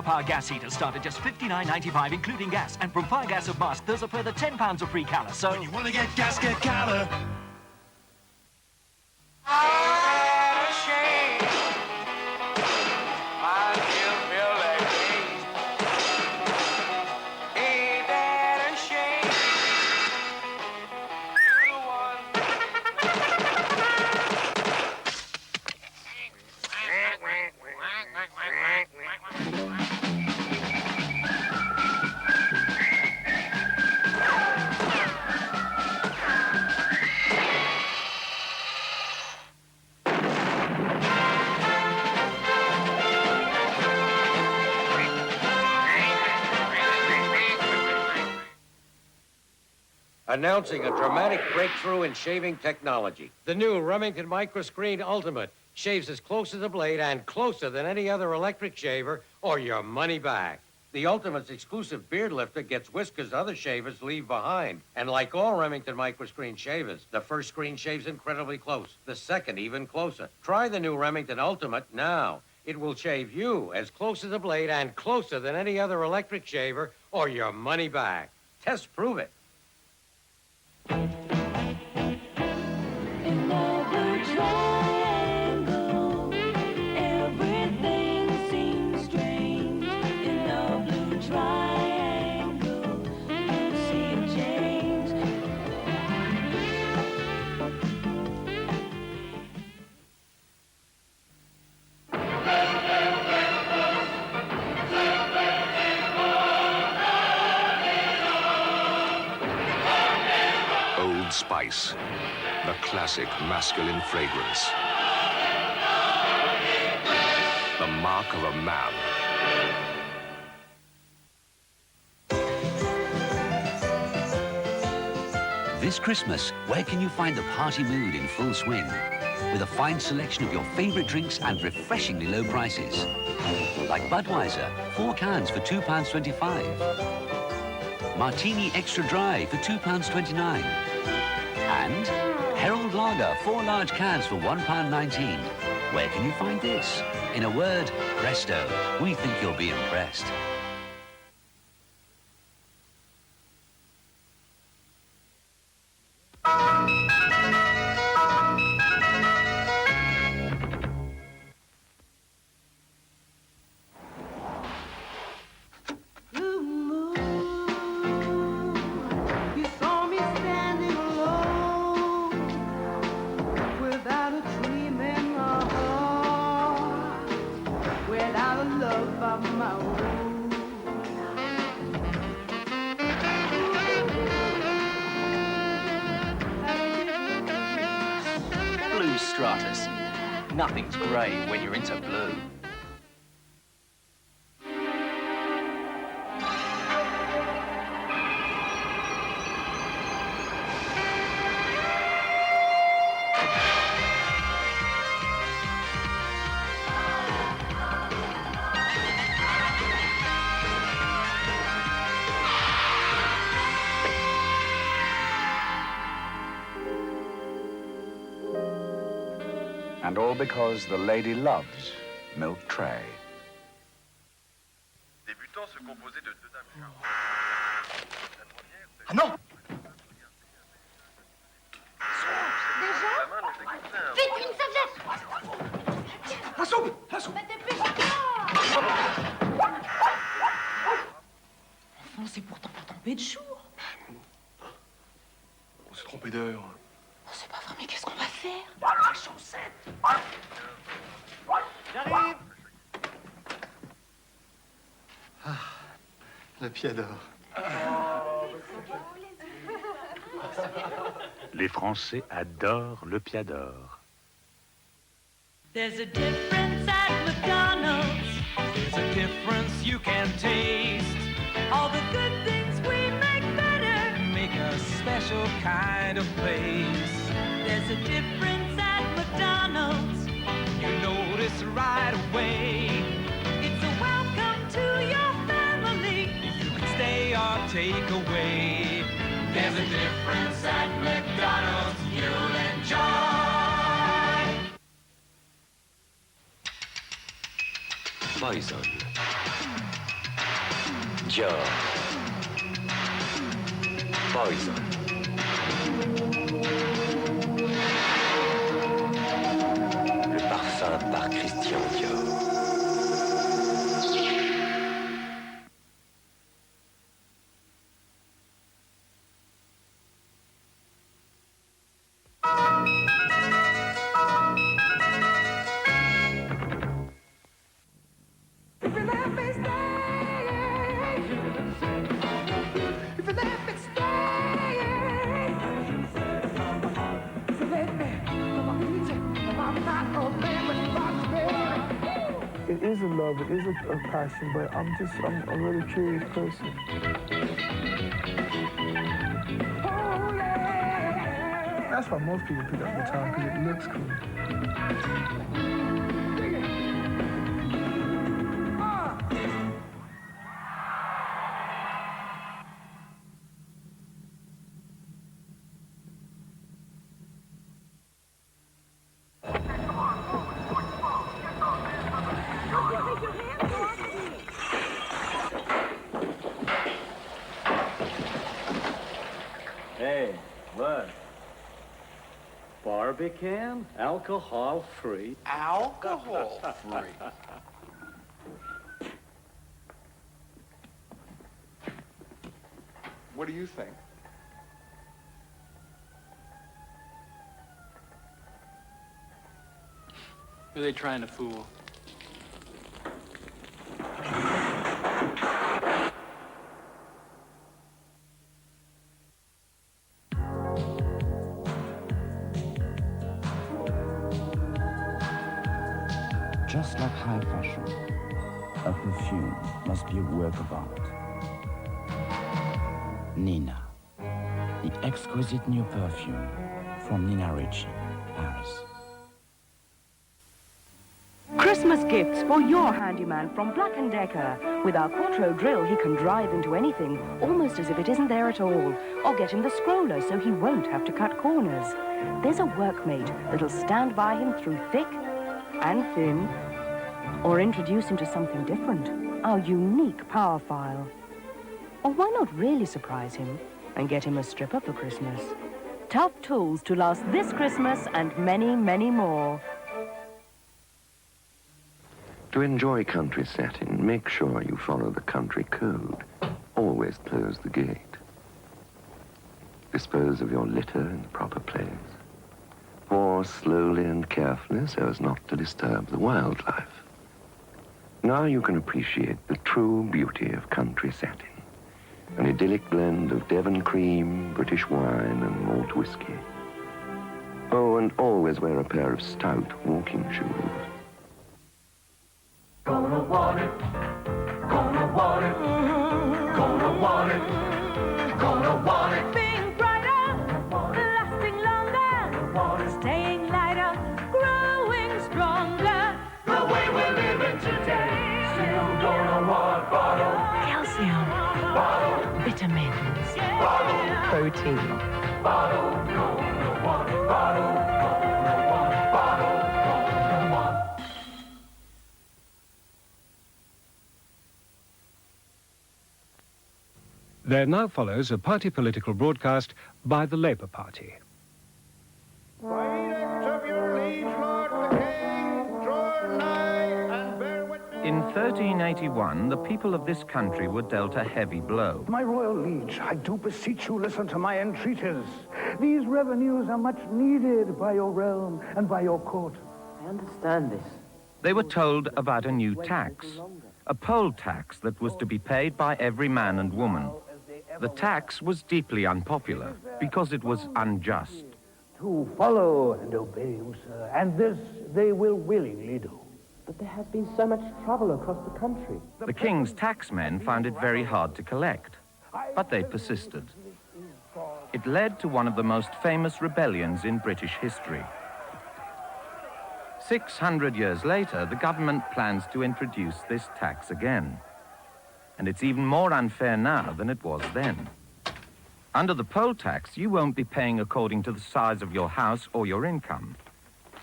Power gas heaters start at just $59.95, including gas. And from Fire Gas of Mask, there's a further £10 of free colour. So when you want to get gas, get colour. Announcing a dramatic breakthrough in shaving technology. The new Remington Microscreen Ultimate shaves as close as a blade and closer than any other electric shaver, or your money back. The Ultimate's exclusive beard lifter gets whiskers other shavers leave behind. And like all Remington Microscreen shavers, the first screen shaves incredibly close, the second even closer. Try the new Remington Ultimate now. It will shave you as close as a blade and closer than any other electric shaver, or your money back. Test prove it. In every triangle, everything seems strange. In the blue triangle, you'll see a change. Old Spice, the classic masculine fragrance. The mark of a man. This Christmas, where can you find the party mood in full swing? With a fine selection of your favorite drinks and refreshingly low prices. Like Budweiser, 4 cans for £2.25. Martini Extra Dry for £2.29. And Herald Lager, 4 large cans for £1.19. Where can you find this? In a word, presto. We think you'll be impressed. blue stratus. Nothing's grey when you're into blue. And all because the lady loves milk tray. Débutant se composait de 2 dames. Ah non! Vite, une serviette! La soupe! La soupe! Enfin, c'est pourtant pas tombé de jour. On s'est trompé d'heure. Oh, c'est pas vrai, mais qu'est-ce qu'on va faire? La chaussette! J'arrive! Ah, le pied d'or. Les Français adorent le piador. There's a difference at McDonald's. There's a difference you can taste. All the good things we make better. Make a special kind of place. There's a difference at McDonald's. You notice right away. It's a welcome to your family. You can stay or take away. There's a difference at McDonald's you'll enjoy. Poison. Dior. Poison. Le parfum par Christian Dior. It is a love, it is a passion, but I'm a really curious person. That's why most people pick up guitar, because it looks cool. Hey, look. Barbican, alcohol-free. Alcohol-free. What do you think? Who are they trying to fool? Just like high fashion, a perfume must be a work of art. Nina, the exquisite new perfume from Nina Ricci, Paris. Christmas gifts for your handyman from Black & Decker. With our Quattro drill, he can drive into anything, almost as if it isn't there at all. Or get him the scroller so he won't have to cut corners. There's a workmate that'll stand by him through thick and thin, or introduce him to something different, our unique power file. Or why not really surprise him and get him a stripper for Christmas? Tough tools to last this Christmas and many, many more. To enjoy country setting, make sure you follow the country code. Always close the gate. Dispose of your litter in the proper place. Pour slowly and carefully so as not to disturb the wildlife. Now you can appreciate the true beauty of country setting. An idyllic blend of Devon cream, British wine, and malt whiskey. Oh, and always wear a pair of stout walking shoes. Gonna want it, gonna want it, gonna want it, gonna want it. Being brighter, lasting longer, staying lighter, growing stronger. The way we're living today, still gonna want bottle. Calcium, Bottle, vitamins, bottle, protein. bottle, gonna want it, bottle, gonna want it, bottle, gonna want it. There now follows a party political broadcast by the Labour Party. In 1381, the people of this country were dealt a heavy blow. My royal liege, I do beseech you, listen to my entreaties. These revenues are much needed by your realm and by your court. I understand this. They were told about a new tax, a poll tax that was to be paid by every man and woman. The tax was deeply unpopular because it was unjust. To follow and obey you, sir, and this they will willingly do. But there has been so much trouble across the country. The king's taxmen found it very hard to collect, but they persisted. It led to one of the most famous rebellions in British history. 600 years later, the government plans to introduce this tax again. And it's even more unfair now than it was then. Under the poll tax, you won't be paying according to the size of your house or your income.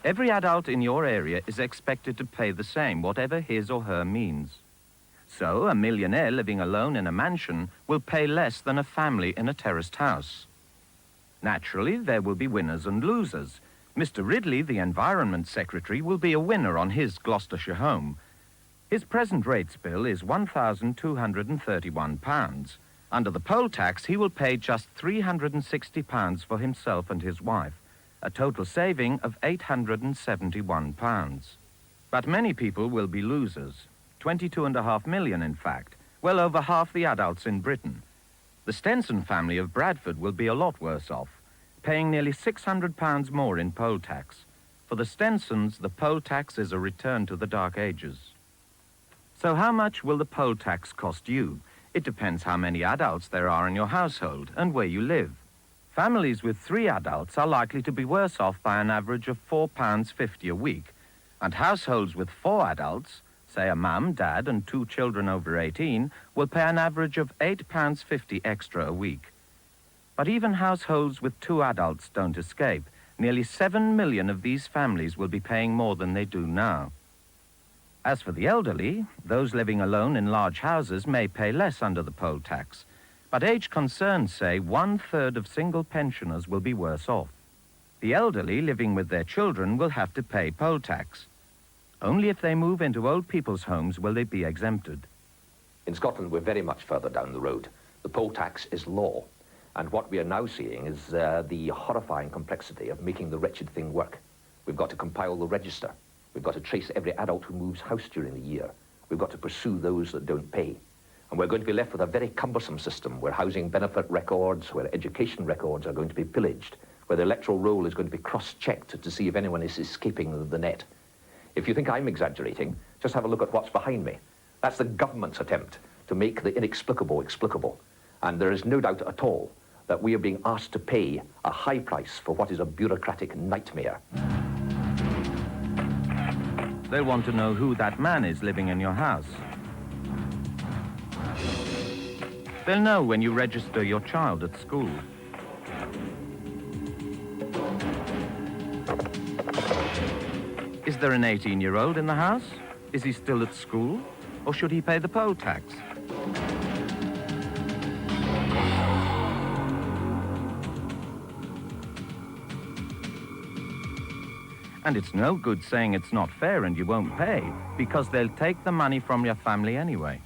Every adult in your area is expected to pay the same, whatever his or her means. So a millionaire living alone in a mansion will pay less than a family in a terraced house. Naturally, there will be winners and losers. Mr. Ridley, the Environment Secretary, will be a winner on his Gloucestershire home. His present rates bill is £1,231. Under the poll tax, he will pay just £360 for himself and his wife, a total saving of £871. But many people will be losers. 22.5 million, in fact, well over half the adults in Britain. The Stenson family of Bradford will be a lot worse off, paying nearly £600 more in poll tax. For the Stensons, the poll tax is a return to the Dark Ages. So how much will the poll tax cost you? It depends how many adults there are in your household and where you live. Families with 3 adults are likely to be worse off by an average of £4.50 a week, and households with 4 adults, say a mum, dad and 2 children over 18, will pay an average of £8.50 extra a week. But even households with 2 adults don't escape. Nearly 7 million of these families will be paying more than they do now. As for the elderly, those living alone in large houses may pay less under the poll tax. But age concerns say 1/3 of single pensioners will be worse off. The elderly living with their children will have to pay poll tax. Only if they move into old people's homes will they be exempted. In Scotland, we're very much further down the road. The poll tax is law. And what we are now seeing is the horrifying complexity of making the wretched thing work. We've got to compile the register. We've got to trace every adult who moves house during the year. We've got to pursue those that don't pay. And we're going to be left with a very cumbersome system where housing benefit records, where education records are going to be pillaged, where the electoral roll is going to be cross-checked to see if anyone is escaping the net. If you think I'm exaggerating, just have a look at what's behind me. That's the government's attempt to make the inexplicable explicable. And there is no doubt at all that we are being asked to pay a high price for what is a bureaucratic nightmare. They'll want to know who that man is living in your house. They'll know when you register your child at school. Is there an 18-year-old in the house? Is he still at school? Or should he pay the poll tax? And it's no good saying it's not fair and you won't pay, because they'll take the money from your family anyway.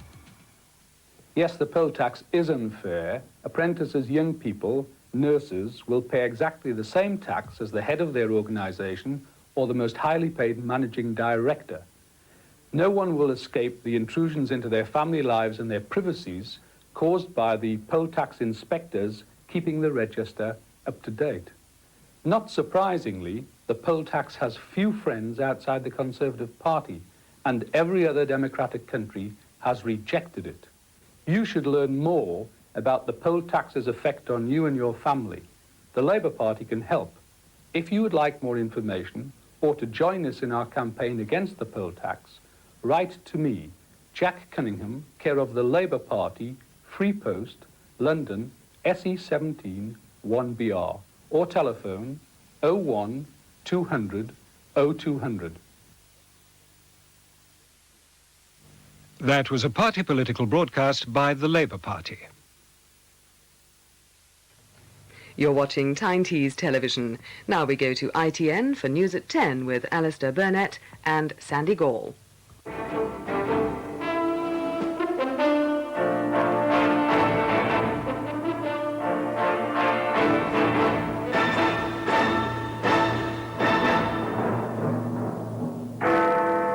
Yes, the poll tax is unfair. Apprentices, young people, nurses will pay exactly the same tax as the head of their organization or the most highly paid managing director. No one will escape the intrusions into their family lives and their privacies caused by the poll tax inspectors keeping the register up to date. Not surprisingly, the poll tax has few friends outside the Conservative Party, and every other democratic country has rejected it. You should learn more about the poll tax's effect on you and your family. The Labour Party can help. If you would like more information or to join us in our campaign against the poll tax, write to me, Jack Cunningham, care of the Labour Party, Free Post, London, SE17 1BR, or telephone 01 200 0200. That was a party political broadcast by the Labour Party. You're watching Tyne Tees Television. Now we go to ITN for news at 10 with Alistair Burnett and Sandy Gall.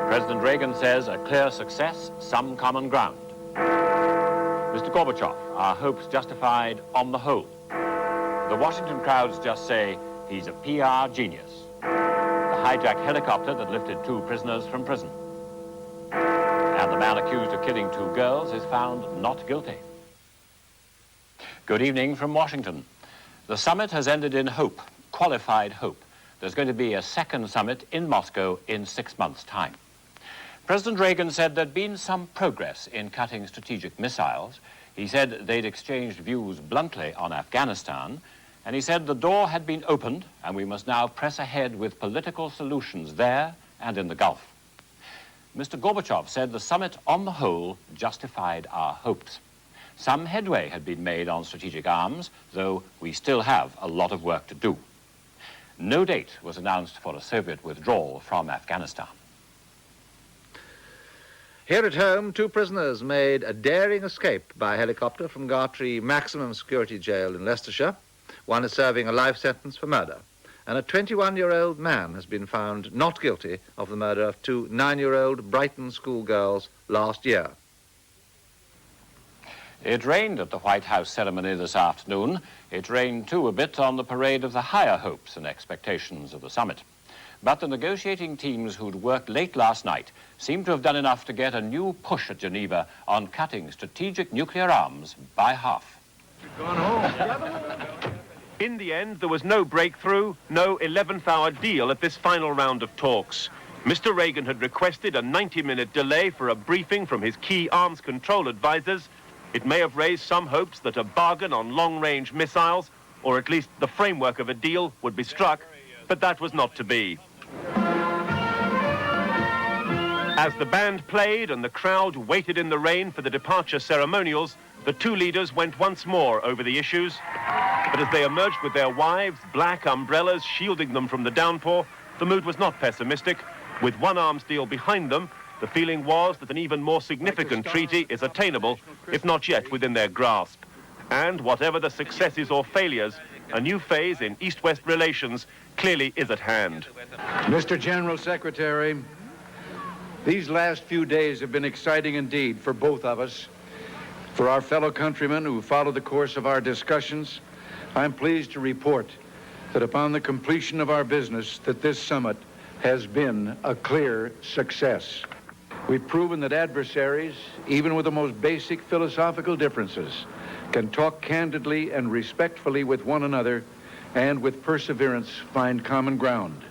President Reagan says a clear success, some common ground. Mr. Gorbachev, our hopes justified on the whole. The Washington crowds just say he's a PR genius. The hijacked helicopter that lifted 2 prisoners from prison. And the man accused of killing 2 girls is found not guilty. Good evening from Washington. The summit has ended in hope, qualified hope. There's going to be a second summit in Moscow in 6 months' time. President Reagan said there'd been some progress in cutting strategic missiles. He said they'd exchanged views bluntly on Afghanistan, and he said the door had been opened and we must now press ahead with political solutions there and in the Gulf. Mr. Gorbachev said the summit, on the whole, justified our hopes. Some headway had been made on strategic arms, though we still have a lot of work to do. No date was announced for a Soviet withdrawal from Afghanistan. Here at home, 2 prisoners made a daring escape by helicopter from Gartree Maximum Security Jail in Leicestershire. One is serving a life sentence for murder, and a 21-year-old man has been found not guilty of the murder of 2 9-year-old Brighton schoolgirls last year. It rained at the White House ceremony this afternoon. It rained, too, a bit on the parade of the higher hopes and expectations of the summit. But the negotiating teams who'd worked late last night seem to have done enough to get a new push at Geneva on cutting strategic nuclear arms by half. In the end, there was no breakthrough, no 11th-hour deal at this final round of talks. Mr. Reagan had requested a 90-minute delay for a briefing from his key arms control advisors. It may have raised some hopes that a bargain on long-range missiles, or at least the framework of a deal, would be struck, but that was not to be. As the band played and the crowd waited in the rain for the departure ceremonials, the 2 leaders went once more over the issues. But as they emerged with their wives, black umbrellas shielding them from the downpour, the mood was not pessimistic. With one arms deal behind them, the feeling was that an even more significant treaty is attainable, if not yet within their grasp. And whatever the successes or failures, a new phase in East-West relations clearly is at hand. Mr. General Secretary, these last few days have been exciting indeed for both of us. For our fellow countrymen who followed the course of our discussions, I'm pleased to report that upon the completion of our business, that this summit has been a clear success. We've proven that adversaries, even with the most basic philosophical differences, can talk candidly and respectfully with one another and with perseverance find common ground.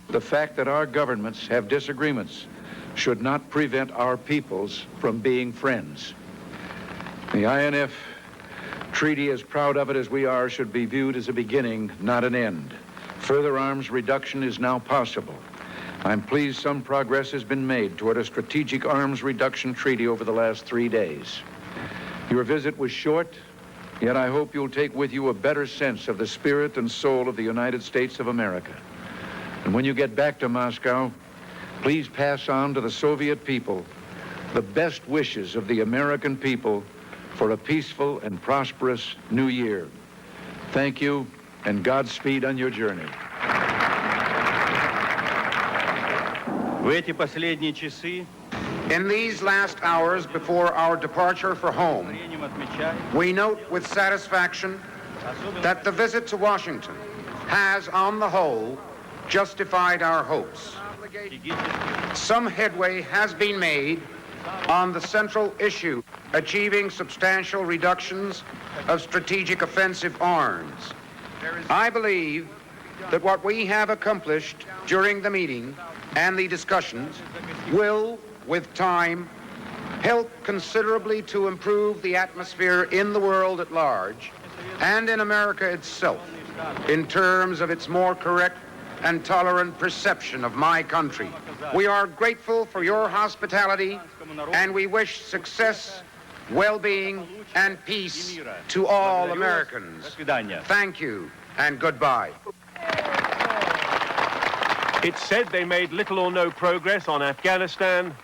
The fact that our governments have disagreements should not prevent our peoples from being friends. The INF Treaty, as proud of it as we are, should be viewed as a beginning, not an end. Further arms reduction is now possible. I'm pleased some progress has been made toward a strategic arms reduction treaty over the last 3 days. Your visit was short, yet I hope you'll take with you a better sense of the spirit and soul of the United States of America. And when you get back to Moscow, please pass on to the Soviet people the best wishes of the American people for a peaceful and prosperous new year. Thank you, and Godspeed on your journey. In these last hours before our departure for home, we note with satisfaction that the visit to Washington has, on the whole, justified our hopes. Some headway has been made on the central issue, achieving substantial reductions of strategic offensive arms. I believe that what we have accomplished during the meeting and the discussions will, with time, help considerably to improve the atmosphere in the world at large and in America itself in terms of its more correct and tolerant perception of my country. We are grateful for your hospitality, and we wish success, well-being, and peace to all Americans. Thank you, and goodbye. It's said they made little or no progress on Afghanistan.